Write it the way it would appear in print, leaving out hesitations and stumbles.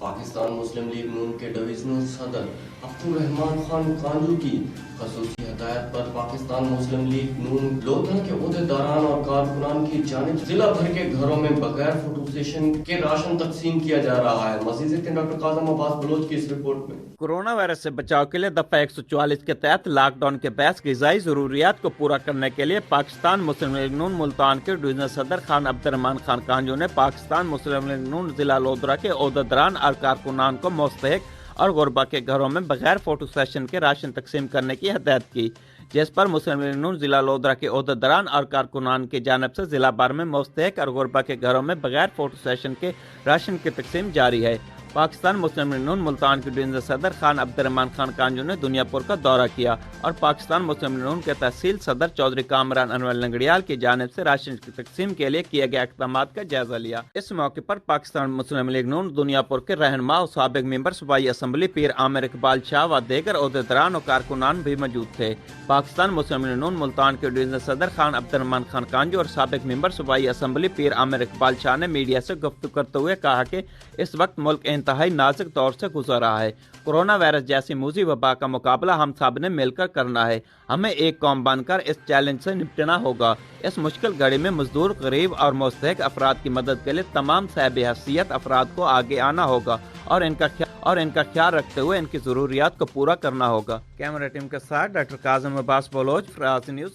پاکستان مسلم league نون کے divisional صدر عبدالرحمان خان کانجو کی خصوصی ہدایت پر پاکستان مسلم لیگ نون لودھا کے عہدیداران اور کارکنان کی جانب ضلع بھر کے گھروں میں بغیر فوٹو سیشن کے راشن تقسیم کیا جا رہا ہے۔ مزید ڈاکٹر قاسم عباس بلوچ کی اس رپورٹ میں۔ کورونا وائرس سے بچاؤ کے لیے دفعہ 144 کے تحت لاک ڈاؤن کے باعث غذائی ضروریات کو پورا کرنے کے لیے پاکستان مسلم لیگ نون ملتان کے ڈویژنل صدر خان عبدالرحمان خان کانجو نے پاکستان مسلم لیگ نون ضلع لودھا کے عہدیداران اور کارکنان کو مستحق اور غربا کے گھروں میں بغیر فوٹو سیشن کے راشن تقسیم کرنے کی ہدایت کی، جس پر مسلم لیگ نون ضلع لودھا کے عہدیداران اور کارکنان کی جانب سے ضلع بھر میں مستحق اور غربا کے گھروں میں بغیر فوٹو سیشن کے راشن کی تقسیم جاری ہے۔ پاکستان مسلم لیگ نون ملتان کے ڈویژنل صدر خان عبدالرحمان خان کانجو نے دنیا پور کا دورہ کیا اور پاکستان مسلم لیگ نون کے تحصیل صدر چودھری کامران انور لنگڑیال کی جانب سے راشن کی تقسیم کے لیے کیے گئے اقدامات کا جائزہ لیا۔ اس موقع پر پاکستان مسلم لیگ نون دنیا پور کے رہنما اور سابق ممبر صوبائی اسمبلی پیر عامر اقبال شاہ و دیگر عہدیداران اور کارکنان بھی موجود تھے۔ پاکستان مسلم لیگ نون ملتان کے ڈویژنل صدر خان عبدالرحمان خان کانجو اور سابق ممبر صوبائی اسمبلی پیر عامر اقبال شاہ نے میڈیا سے گفتگو کرتے ہوئے کہا کہ اس وقت ملک انتہائی نازک دور سے گزر رہا ہے۔ کورونا وائرس جیسی موذی وبا کا مقابلہ ہم سب نے مل کر کرنا ہے۔ ہمیں ایک قوم بن کر اس چیلنج سے نپٹنا ہوگا۔ اس مشکل گھڑی میں مزدور، غریب اور مستحق افراد کی مدد کے لیے تمام صاحب حیثیت افراد کو آگے آنا ہوگا اور ان کا خیال رکھتے ہوئے ان کی ضروریات کو پورا کرنا ہوگا۔ کیمرہ ٹیم کے ساتھ ڈاکٹر قاسم عباس بلوچ، فراز نیوز۔